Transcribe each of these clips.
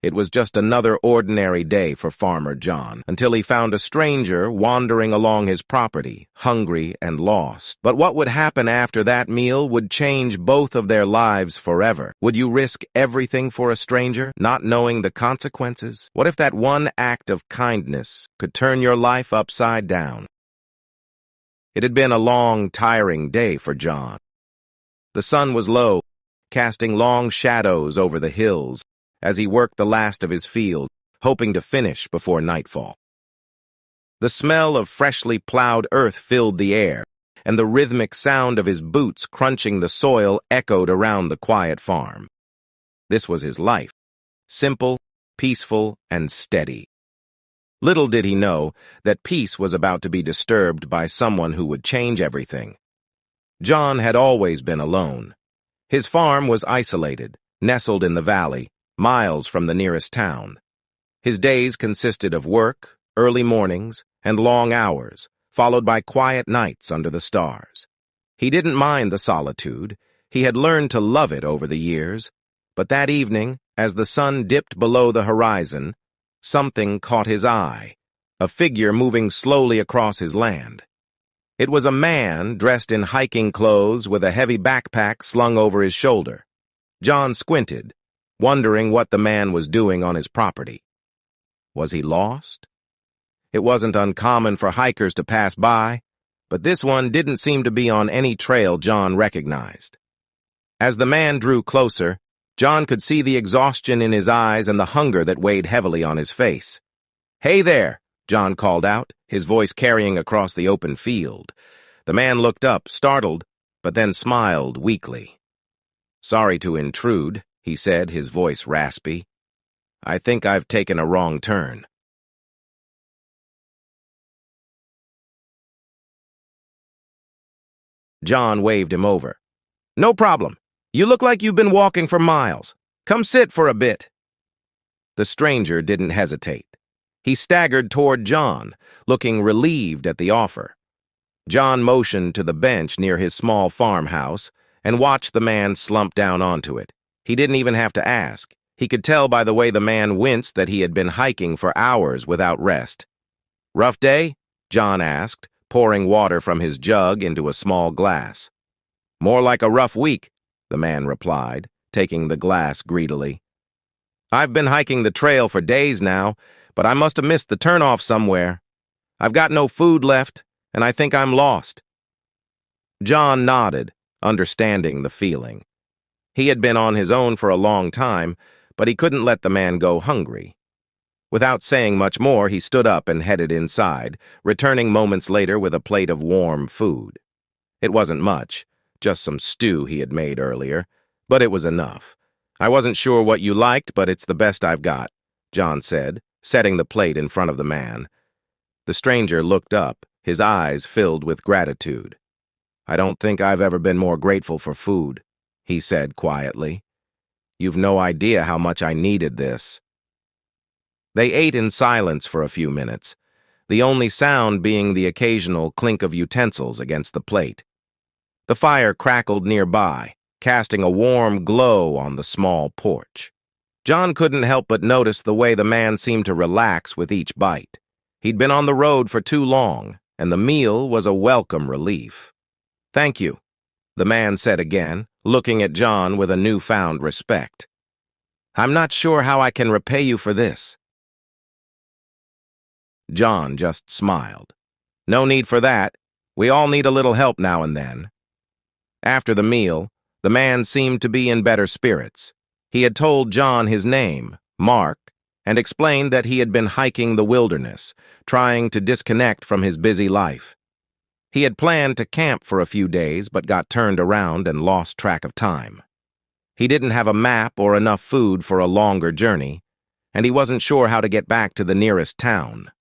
It was just another ordinary day for Farmer John, until he found a stranger wandering along his property, hungry and lost. But what would happen after that meal would change both of their lives forever. Would you risk everything for a stranger, not knowing the consequences? What if that one act of kindness could turn your life upside down? It had been a long, tiring day for John. The sun was low, casting long shadows over the hills, as he worked the last of his field, hoping to finish before nightfall. The smell of freshly plowed earth filled the air, and the rhythmic sound of his boots crunching the soil echoed around the quiet farm. This was his life, simple, peaceful, and steady. Little did he know that peace was about to be disturbed by someone who would change everything. John had always been alone. His farm was isolated, nestled in the valley, miles from the nearest town. His days consisted of work, early mornings, and long hours, followed by quiet nights under the stars. He didn't mind the solitude. He had learned to love it over the years. But that evening, as the sun dipped below the horizon, something caught his eye, a figure moving slowly across his land. It was a man dressed in hiking clothes with a heavy backpack slung over his shoulder. John squinted, wondering what the man was doing on his property. Was he lost? It wasn't uncommon for hikers to pass by, but this one didn't seem to be on any trail John recognized. As the man drew closer, John could see the exhaustion in his eyes and the hunger that weighed heavily on his face. "Hey there," John called out, his voice carrying across the open field. The man looked up, startled, but then smiled weakly. "Sorry to intrude," he said, his voice raspy. "I think I've taken a wrong turn." John waved him over. "No problem. You look like you've been walking for miles. Come sit for a bit." The stranger didn't hesitate. He staggered toward John, looking relieved at the offer. John motioned to the bench near his small farmhouse and watched the man slump down onto it. He didn't even have to ask. He could tell by the way the man winced that he had been hiking for hours without rest. "Rough day?" John asked, pouring water from his jug into a small glass. "More like a rough week," the man replied, taking the glass greedily. "I've been hiking the trail for days now, but I must have missed the turnoff somewhere. I've got no food left, and I think I'm lost." John nodded, understanding the feeling. He had been on his own for a long time, but he couldn't let the man go hungry. Without saying much more, he stood up and headed inside, returning moments later with a plate of warm food. It wasn't much, just some stew he had made earlier, but it was enough. "I wasn't sure what you liked, but it's the best I've got," John said, setting the plate in front of the man. The stranger looked up, his eyes filled with gratitude. "I don't think I've ever been more grateful for food," he said quietly. "You've no idea how much I needed this." They ate in silence for a few minutes, the only sound being the occasional clink of utensils against the plate. The fire crackled nearby, casting a warm glow on the small porch. John couldn't help but notice the way the man seemed to relax with each bite. He'd been on the road for too long, and the meal was a welcome relief. "Thank you," the man said again, looking at John with a newfound respect. "I'm not sure how I can repay you for this." John just smiled. "No need for that. We all need a little help now and then." After the meal, the man seemed to be in better spirits. He had told John his name, Mark, and explained that he had been hiking the wilderness, trying to disconnect from his busy life. He had planned to camp for a few days but got turned around and lost track of time. He didn't have a map or enough food for a longer journey, and he wasn't sure how to get back to the nearest town.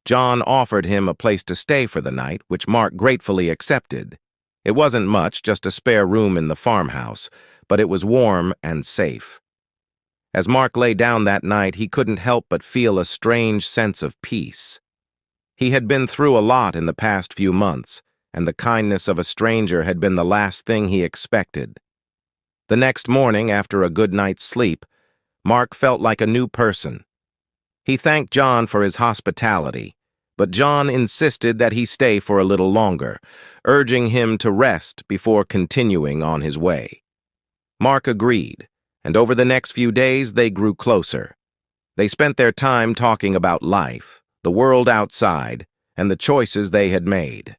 John offered him a place to stay for the night, which Mark gratefully accepted. It wasn't much, just a spare room in the farmhouse, but it was warm and safe. As Mark lay down that night, he couldn't help but feel a strange sense of peace. He had been through a lot in the past few months, and the kindness of a stranger had been the last thing he expected. The next morning, after a good night's sleep, Mark felt like a new person. He thanked John for his hospitality, but John insisted that he stay for a little longer, urging him to rest before continuing on his way. Mark agreed, and over the next few days they grew closer. They spent their time talking about life, the world outside, and the choices they had made.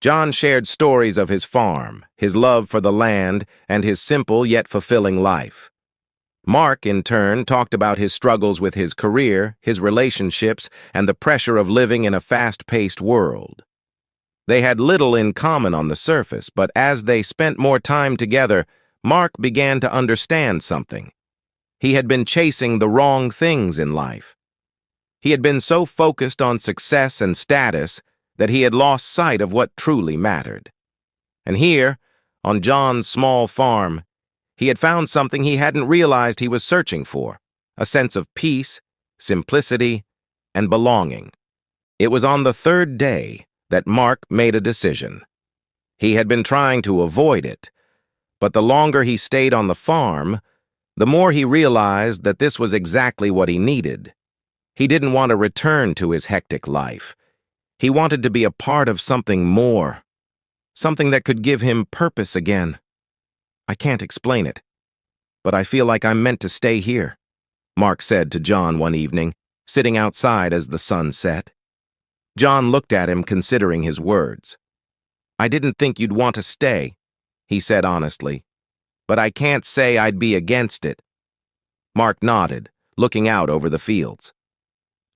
John shared stories of his farm, his love for the land, and his simple yet fulfilling life. Mark, in turn, talked about his struggles with his career, his relationships, and the pressure of living in a fast-paced world. They had little in common on the surface, but as they spent more time together, Mark began to understand something. He had been chasing the wrong things in life. He had been so focused on success and status that he had lost sight of what truly mattered. And here, on John's small farm, he had found something he hadn't realized he was searching for, a sense of peace, simplicity, and belonging. It was on the third day that Mark made a decision. He had been trying to avoid it, but the longer he stayed on the farm, the more he realized that this was exactly what he needed. He didn't want to return to his hectic life. He wanted to be a part of something more, something that could give him purpose again. I can't explain it, but I feel like I'm meant to stay here, Mark said to John one evening, sitting outside as the sun set. John looked at him, considering his words. I didn't think you'd want to stay, he said honestly, but I can't say I'd be against it. Mark nodded, looking out over the fields.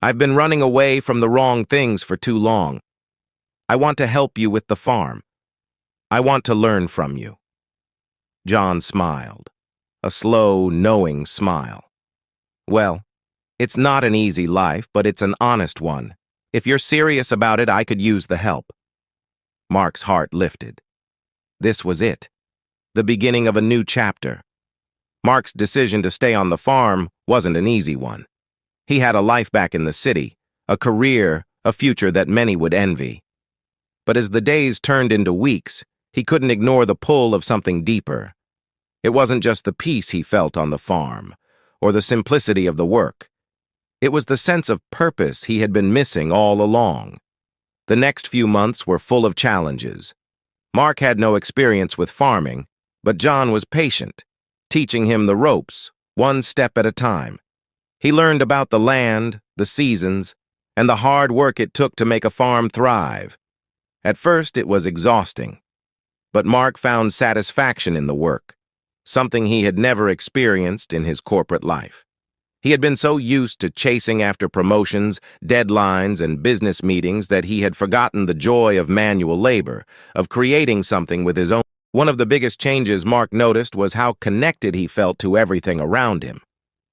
I've been running away from the wrong things for too long. I want to help you with the farm. I want to learn from you. John smiled, a slow, knowing smile. Well, it's not an easy life, but it's an honest one. If you're serious about it, I could use the help. Mark's heart lifted. This was it, the beginning of a new chapter. Mark's decision to stay on the farm wasn't an easy one. He had a life back in the city, a career, a future that many would envy. But as the days turned into weeks, he couldn't ignore the pull of something deeper. It wasn't just the peace he felt on the farm, or the simplicity of the work. It was the sense of purpose he had been missing all along. The next few months were full of challenges. Mark had no experience with farming, but John was patient, teaching him the ropes, one step at a time. He learned about the land, the seasons, and the hard work it took to make a farm thrive. At first, it was exhausting, but Mark found satisfaction in the work, something he had never experienced in his corporate life. He had been so used to chasing after promotions, deadlines, and business meetings that he had forgotten the joy of manual labor, of creating something with his own. One of the biggest changes Mark noticed was how connected he felt to everything around him.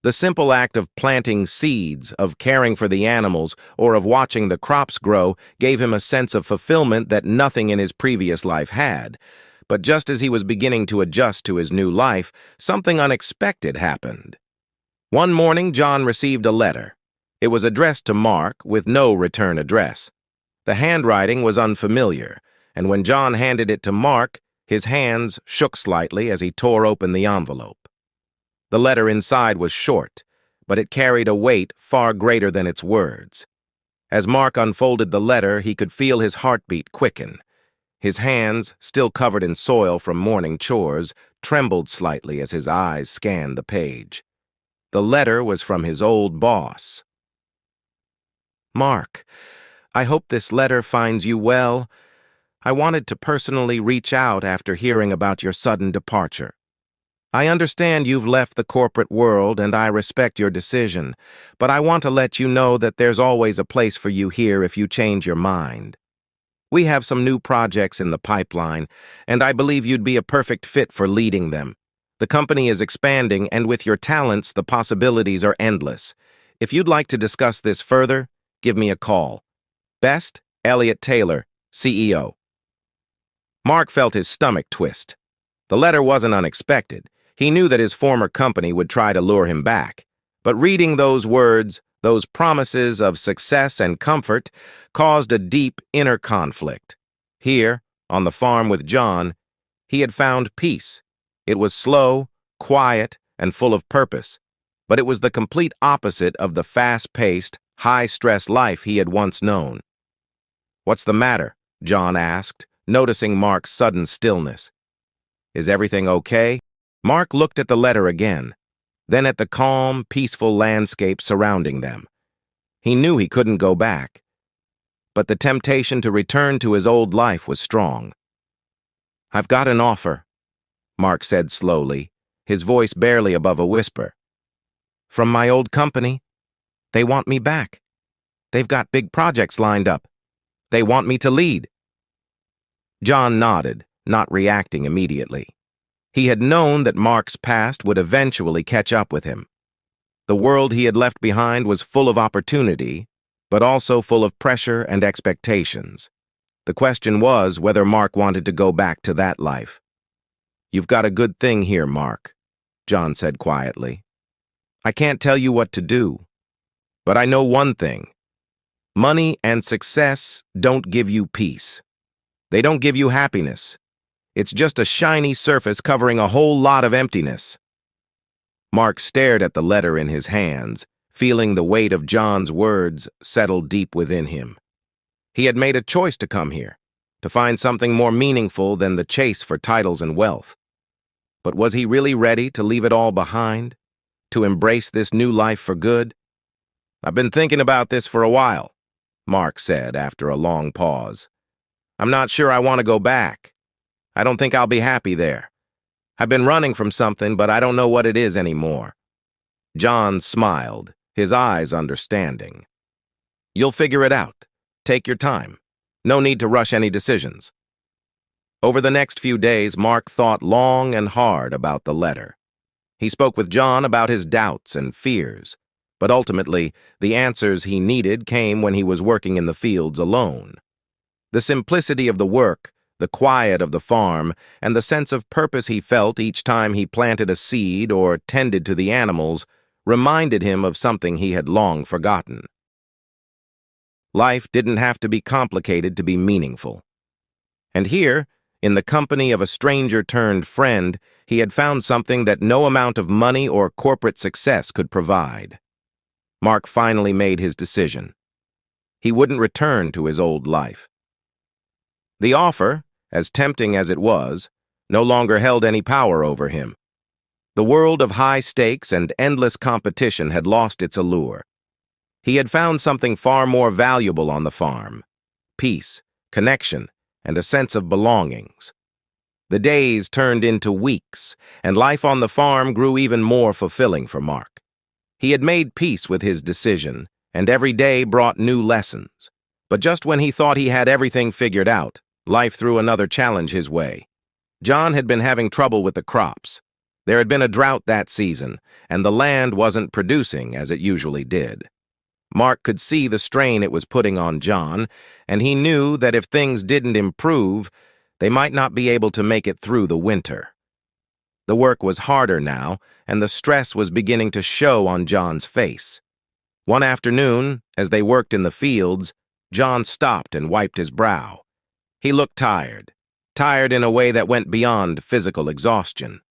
The simple act of planting seeds, of caring for the animals, or of watching the crops grow gave him a sense of fulfillment that nothing in his previous life had. But just as he was beginning to adjust to his new life, something unexpected happened. One morning, John received a letter. It was addressed to Mark with no return address. The handwriting was unfamiliar, and when John handed it to Mark, his hands shook slightly as he tore open the envelope. The letter inside was short, but it carried a weight far greater than its words. As Mark unfolded the letter, he could feel his heartbeat quicken. His hands, still covered in soil from morning chores, trembled slightly as his eyes scanned the page. The letter was from his old boss. Mark, I hope this letter finds you well. I wanted to personally reach out after hearing about your sudden departure. I understand you've left the corporate world and I respect your decision, but I want to let you know that there's always a place for you here if you change your mind. We have some new projects in the pipeline, and I believe you'd be a perfect fit for leading them. The company is expanding, and with your talents, the possibilities are endless. If you'd like to discuss this further, give me a call. Best, Elliot Taylor, CEO. Mark felt his stomach twist. The letter wasn't unexpected. He knew that his former company would try to lure him back. But reading those words, those promises of success and comfort, caused a deep inner conflict. Here, on the farm with John, he had found peace. It was slow, quiet, and full of purpose. but it was the complete opposite of the fast-paced, high-stress life he had once known. "What's the matter?" John asked, noticing Mark's sudden stillness. "Is everything okay?" Mark looked at the letter again, then at the calm, peaceful landscape surrounding them. He knew he couldn't go back, but the temptation to return to his old life was strong. "I've got an offer," Mark said slowly, his voice barely above a whisper. "From my old company. They want me back. They've got big projects lined up. They want me to lead." John nodded, not reacting immediately. He had known that Mark's past would eventually catch up with him. The world he had left behind was full of opportunity, but also full of pressure and expectations. The question was whether Mark wanted to go back to that life. "You've got a good thing here, Mark," John said quietly. "I can't tell you what to do, but I know one thing. Money and success don't give you peace. They don't give you happiness. It's just a shiny surface covering a whole lot of emptiness." Mark stared at the letter in his hands, feeling the weight of John's words settle deep within him. He had made a choice to come here, to find something more meaningful than the chase for titles and wealth. But was he really ready to leave it all behind, to embrace this new life for good? "I've been thinking about this for a while," Mark said after a long pause. "I'm not sure I want to go back. I don't think I'll be happy there. I've been running from something, but I don't know what it is anymore." John smiled, his eyes understanding. "You'll figure it out. Take your time. No need to rush any decisions." Over the next few days, Mark thought long and hard about the letter. He spoke with John about his doubts and fears, but ultimately, the answers he needed came when he was working in the fields alone. The simplicity of the work, the quiet of the farm, and the sense of purpose he felt each time he planted a seed or tended to the animals reminded him of something he had long forgotten. Life didn't have to be complicated to be meaningful. And here, in the company of a stranger-turned-friend, he had found something that no amount of money or corporate success could provide. Mark finally made his decision. He wouldn't return to his old life. The offer, as tempting as it was, no longer held any power over him. The world of high stakes and endless competition had lost its allure. He had found something far more valuable on the farm: peace, connection, and a sense of belongings. The days turned into weeks, and life on the farm grew even more fulfilling for Mark. He had made peace with his decision, and every day brought new lessons. But just when he thought he had everything figured out, life threw another challenge his way. John had been having trouble with the crops. There had been a drought that season, and the land wasn't producing as it usually did. Mark could see the strain it was putting on John, and he knew that if things didn't improve, they might not be able to make it through the winter. The work was harder now, and the stress was beginning to show on John's face. One afternoon, as they worked in the fields, John stopped and wiped his brow. He looked tired in a way that went beyond physical exhaustion.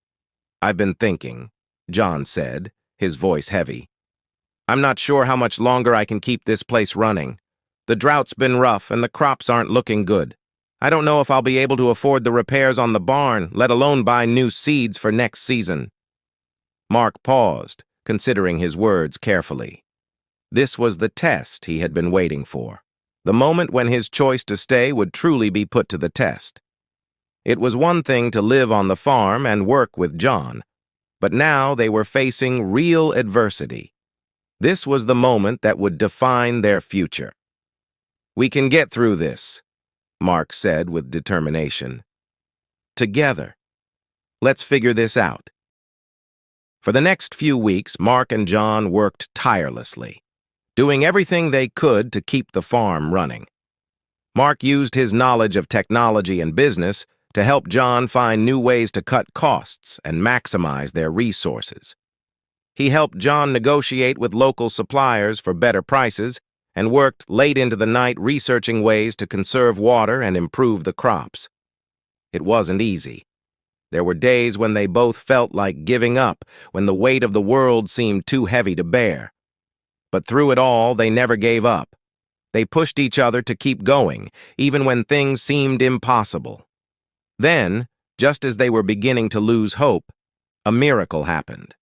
"I've been thinking," John said, his voice heavy. "I'm not sure how much longer I can keep this place running. The drought's been rough and the crops aren't looking good. I don't know if I'll be able to afford the repairs on the barn, let alone buy new seeds for next season." Mark paused, considering his words carefully. This was the test he had been waiting for. The moment when his choice to stay would truly be put to the test. It was one thing to live on the farm and work with John, but now they were facing real adversity. This was the moment that would define their future. "We can get through this," Mark said with determination. "Together. Let's figure this out." For the next few weeks, Mark and John worked tirelessly, doing everything they could to keep the farm running. Mark used his knowledge of technology and business to help John find new ways to cut costs and maximize their resources. He helped John negotiate with local suppliers for better prices and worked late into the night researching ways to conserve water and improve the crops. It wasn't easy. There were days when they both felt like giving up, when the weight of the world seemed too heavy to bear. But through it all, they never gave up. They pushed each other to keep going, even when things seemed impossible. Then, just as they were beginning to lose hope, a miracle happened.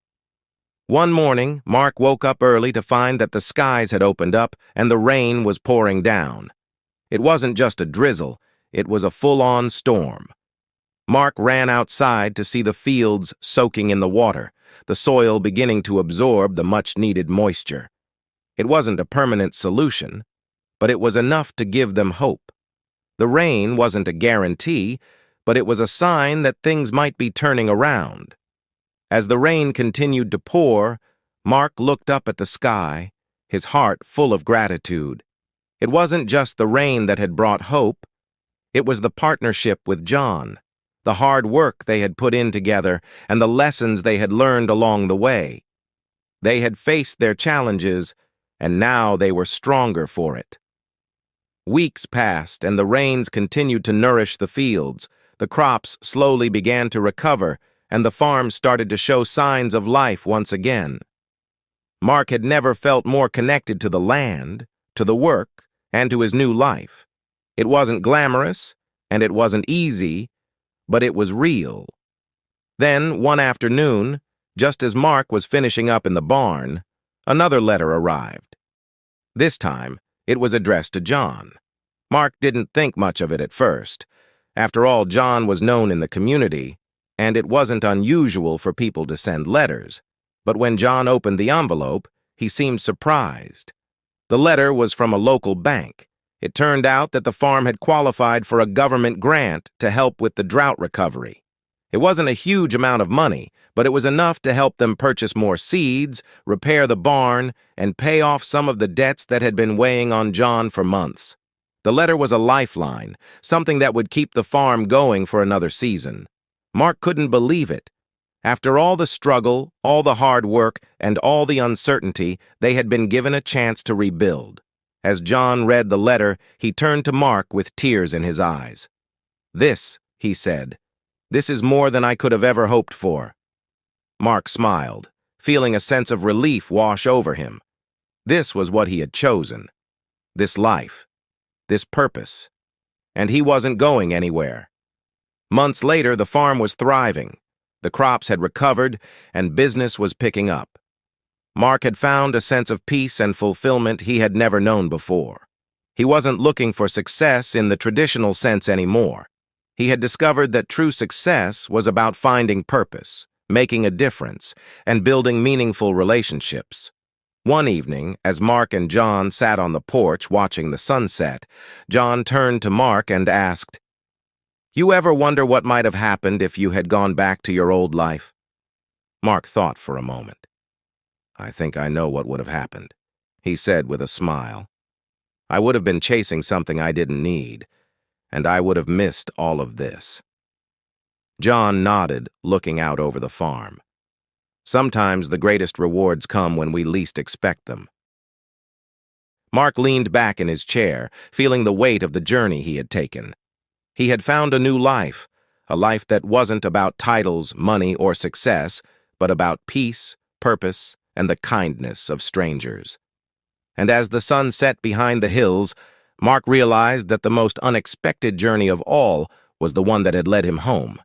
One morning, Mark woke up early to find that the skies had opened up and the rain was pouring down. It wasn't just a drizzle, it was a full-on storm. Mark ran outside to see the fields soaking in the water, the soil beginning to absorb the much-needed moisture. It wasn't a permanent solution, but it was enough to give them hope. The rain wasn't a guarantee, but it was a sign that things might be turning around. As the rain continued to pour, Mark looked up at the sky, his heart full of gratitude. It wasn't just the rain that had brought hope. It was the partnership with John, the hard work they had put in together, and the lessons they had learned along the way. They had faced their challenges, and now they were stronger for it. Weeks passed, and the rains continued to nourish the fields. The crops slowly began to recover, and the farm started to show signs of life once again. Mark had never felt more connected to the land, to the work, and to his new life. It wasn't glamorous, and it wasn't easy, but it was real. Then, one afternoon, just as Mark was finishing up in the barn, another letter arrived. This time, it was addressed to John. Mark didn't think much of it at first. After all, John was known in the community, and it wasn't unusual for people to send letters. But when John opened the envelope, he seemed surprised. The letter was from a local bank. It turned out that the farm had qualified for a government grant to help with the drought recovery. It wasn't a huge amount of money, but it was enough to help them purchase more seeds, repair the barn, and pay off some of the debts that had been weighing on John for months. The letter was a lifeline, something that would keep the farm going for another season. Mark couldn't believe it. After all the struggle, all the hard work, and all the uncertainty, they had been given a chance to rebuild. As John read the letter, he turned to Mark with tears in his eyes. "This," he said, "this is more than I could have ever hoped for." Mark smiled, feeling a sense of relief wash over him. This was what he had chosen. This life. This purpose. And he wasn't going anywhere. Months later, the farm was thriving. The crops had recovered, and business was picking up. Mark had found a sense of peace and fulfillment he had never known before. He wasn't looking for success in the traditional sense anymore. He had discovered that true success was about finding purpose, making a difference, and building meaningful relationships. One evening, as Mark and John sat on the porch watching the sunset, John turned to Mark and asked, "You ever wonder what might have happened if you had gone back to your old life?" Mark thought for a moment. "I think I know what would have happened," he said with a smile. "I would have been chasing something I didn't need, and I would have missed all of this." John nodded, looking out over the farm. Sometimes the greatest rewards come when we least expect them. Mark leaned back in his chair, feeling the weight of the journey he had taken. He had found a new life, a life that wasn't about titles, money, or success, but about peace, purpose, and the kindness of strangers. And as the sun set behind the hills, Mark realized that the most unexpected journey of all was the one that had led him home.